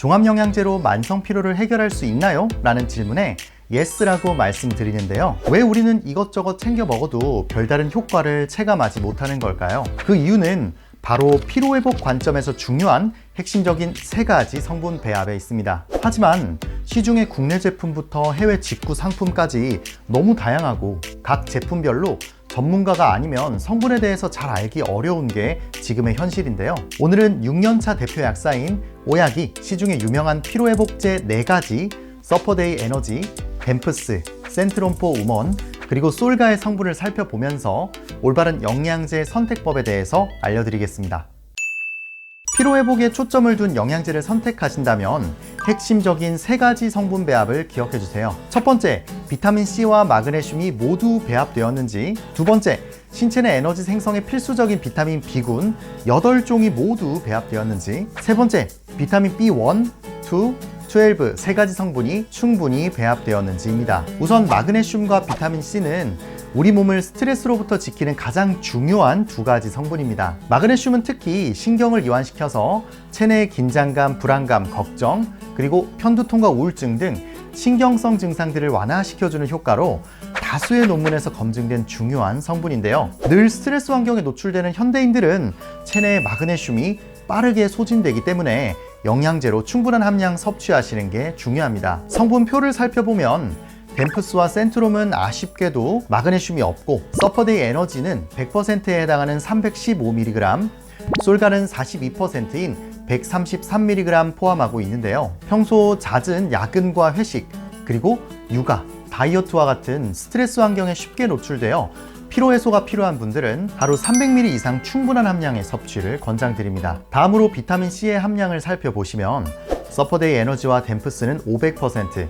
종합영양제로 만성 피로를 해결할 수 있나요? 라는 질문에 예스라고 말씀드리는데요. 왜 우리는 이것저것 챙겨 먹어도 별다른 효과를 체감하지 못하는 걸까요? 그 이유는 바로 피로회복 관점에서 중요한 핵심적인 3가지 성분 배합에 있습니다. 하지만 시중의 국내 제품부터 해외 직구 상품까지 너무 다양하고 각 제품별로 전문가가 아니면 성분에 대해서 잘 알기 어려운 게 지금의 현실인데요. 오늘은 6년차 대표 약사인 오약이 시중에 유명한 피로회복제 4가지 서퍼데이 에너지, 댐프스, 센트롬포 우먼, 그리고 솔가의 성분을 살펴보면서 올바른 영양제 선택법에 대해서 알려드리겠습니다. 피로회복에 초점을 둔 영양제를 선택하신다면 핵심적인 3가지 성분 배합을 기억해주세요. 첫 번째, 비타민C와 마그네슘이 모두 배합되었는지. 두 번째, 신체 내 에너지 생성에 필수적인 비타민 B군 8종이 모두 배합되었는지. 세 번째, 비타민 B1, 2, 12, 3가지 성분이 충분히 배합되었는지입니다. 우선 마그네슘과 비타민C는 우리 몸을 스트레스로부터 지키는 가장 중요한 2가지 성분입니다. 마그네슘은 특히 신경을 이완시켜서 체내의 긴장감, 불안감, 걱정, 그리고 편두통과 우울증 등 신경성 증상들을 완화시켜주는 효과로 다수의 논문에서 검증된 중요한 성분인데요. 늘 스트레스 환경에 노출되는 현대인들은 체내의 마그네슘이 빠르게 소진되기 때문에 영양제로 충분한 함량 섭취하시는 게 중요합니다. 성분표를 살펴보면 댐프스와 센트롬은 아쉽게도 마그네슘이 없고, 서퍼데이 에너지는 100%에 해당하는 315mg, 솔가는 42%인 133mg 포함하고 있는데요. 평소 잦은 야근과 회식, 그리고 육아, 다이어트와 같은 스트레스 환경에 쉽게 노출되어 피로 해소가 필요한 분들은 하루 300ml 이상 충분한 함량의 섭취를 권장드립니다. 다음으로 비타민C의 함량을 살펴보시면 서퍼데이 에너지와 댐프스는 500%,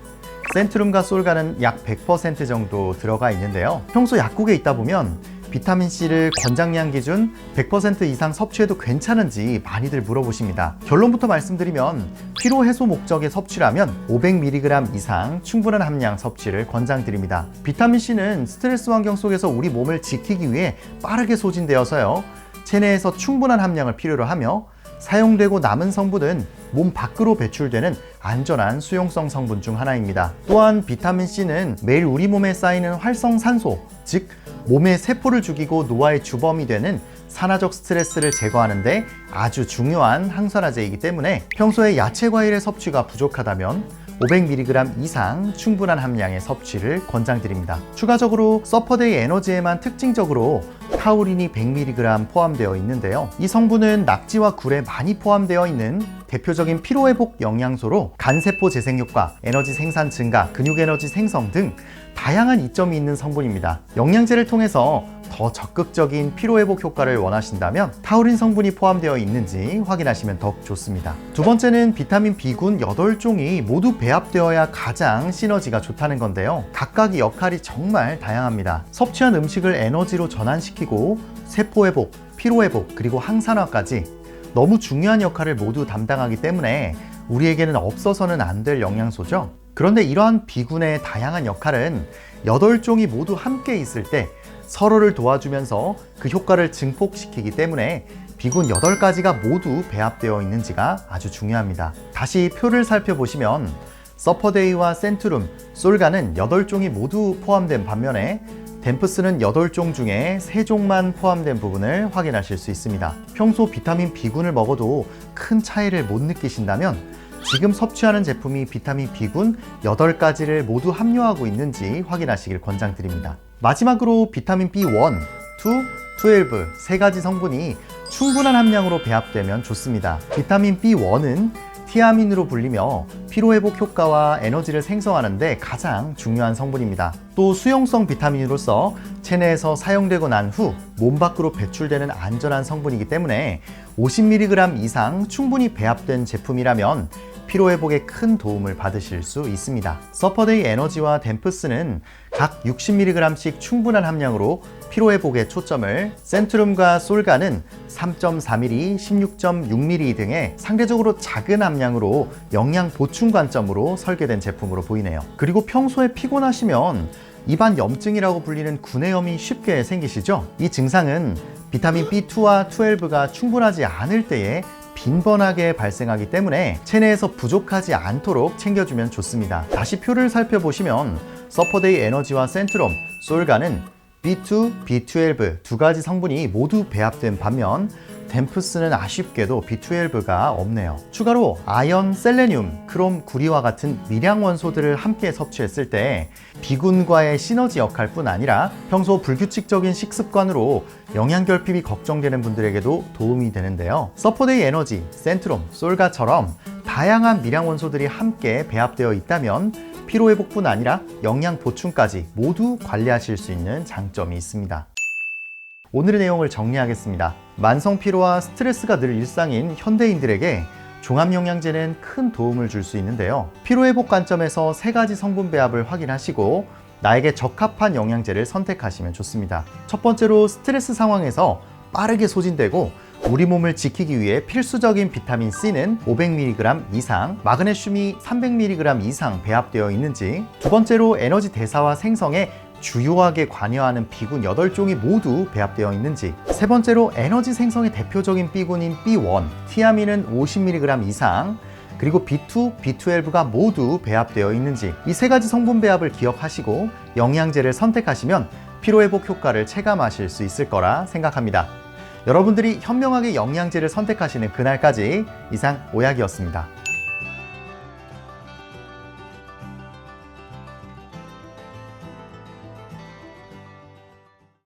센트룸과 솔가는 약 100% 정도 들어가 있는데요. 평소 약국에 있다 보면 비타민C를 권장량 기준 100% 이상 섭취해도 괜찮은지 많이들 물어보십니다. 결론부터 말씀드리면 피로 해소 목적의 섭취라면 500mg 이상 충분한 함량 섭취를 권장드립니다. 비타민C는 스트레스 환경 속에서 우리 몸을 지키기 위해 빠르게 소진되어서요, 체내에서 충분한 함량을 필요로 하며, 사용되고 남은 성분은 몸 밖으로 배출되는 안전한 수용성 성분 중 하나입니다. 또한 비타민C는 매일 우리 몸에 쌓이는 활성산소, 즉 몸의 세포를 죽이고 노화의 주범이 되는 산화적 스트레스를 제거하는 데 아주 중요한 항산화제이기 때문에 평소에 야채 과일의 섭취가 부족하다면 500mg 이상 충분한 함량의 섭취를 권장드립니다. 추가적으로 서퍼데이 에너지에만 특징적으로 타우린이 100mg 포함되어 있는데요. 이 성분은 낙지와 굴에 많이 포함되어 있는 대표적인 피로회복 영양소로 간세포 재생 효과, 에너지 생산 증가, 근육 에너지 생성 등 다양한 이점이 있는 성분입니다. 영양제를 통해서 더 적극적인 피로회복 효과를 원하신다면 타우린 성분이 포함되어 있는지 확인하시면 더욱 좋습니다. 두 번째는 비타민 B군 8종이 모두 배합되어야 가장 시너지가 좋다는 건데요. 각각의 역할이 정말 다양합니다. 섭취한 음식을 에너지로 전환시키고 세포회복, 피로회복, 그리고 항산화까지 너무 중요한 역할을 모두 담당하기 때문에 우리에게는 없어서는 안 될 영양소죠. 그런데 이러한 B군의 다양한 역할은 8종이 모두 함께 있을 때 서로를 도와주면서 그 효과를 증폭시키기 때문에 B군 8가지가 모두 배합되어 있는지가 아주 중요합니다. 다시 표를 살펴보시면 서퍼데이와 센트룸, 솔가는 8종이 모두 포함된 반면에 댐프스는 8종 중에 3종만 포함된 부분을 확인하실 수 있습니다. 평소 비타민 B군을 먹어도 큰 차이를 못 느끼신다면 지금 섭취하는 제품이 비타민 B군 8가지를 모두 함유하고 있는지 확인하시길 권장드립니다. 마지막으로 비타민 B1, 2, 12, 3가지 성분이 충분한 함량으로 배합되면 좋습니다. 비타민 B1은 티아민으로 불리며 피로회복 효과와 에너지를 생성하는 데 가장 중요한 성분입니다. 또 수용성 비타민으로서 체내에서 사용되고 난 후 몸 밖으로 배출되는 안전한 성분이기 때문에 50mg 이상 충분히 배합된 제품이라면 피로회복에 큰 도움을 받으실 수 있습니다. 서퍼데이 에너지와 댐프스는 각 60mg씩 충분한 함량으로 피로회복에 초점을, 센트룸과 솔가는 3.4mg, 16.6mg 등의 상대적으로 작은 함량으로 영양 보충 관점으로 설계된 제품으로 보이네요. 그리고 평소에 피곤하시면 입안 염증이라고 불리는 구내염이 쉽게 생기시죠? 이 증상은 비타민 B2와 12가 충분하지 않을 때에 빈번하게 발생하기 때문에 체내에서 부족하지 않도록 챙겨주면 좋습니다. 다시 표를 살펴보시면 서퍼데이 에너지와 센트럼, 솔가는 B2, B12 두 가지 성분이 모두 배합된 반면 댐프스는 아쉽게도 B12가 없네요. 추가로 아연, 셀레늄, 크롬, 구리와 같은 미량 원소들을 함께 섭취했을 때 비군과의 시너지 역할뿐 아니라 평소 불규칙적인 식습관으로 영양 결핍이 걱정되는 분들에게도 도움이 되는데요. 서퍼데이 에너지, 센트롬, 솔가처럼 다양한 미량 원소들이 함께 배합되어 있다면 피로회복뿐 아니라 영양 보충까지 모두 관리하실 수 있는 장점이 있습니다. 오늘의 내용을 정리하겠습니다. 만성 피로와 스트레스가 늘 일상인 현대인들에게 종합영양제는 큰 도움을 줄 수 있는데요. 피로회복 관점에서 3가지 성분 배합을 확인하시고 나에게 적합한 영양제를 선택하시면 좋습니다. 첫 번째로 스트레스 상황에서 빠르게 소진되고 우리 몸을 지키기 위해 필수적인 비타민 C는 500mg 이상, 마그네슘이 300mg 이상 배합되어 있는지, 두 번째로 에너지 대사와 생성에 주요하게 관여하는 비군 8종이 모두 배합되어 있는지, 세 번째로 에너지 생성의 대표적인 B군인 B1, 티아민은 50mg 이상, 그리고 B2, B12가 모두 배합되어 있는지, 이 3가지 성분 배합을 기억하시고 영양제를 선택하시면 피로회복 효과를 체감하실 수 있을 거라 생각합니다. 여러분들이 현명하게 영양제를 선택하시는 그날까지 이상 오약이었습니다.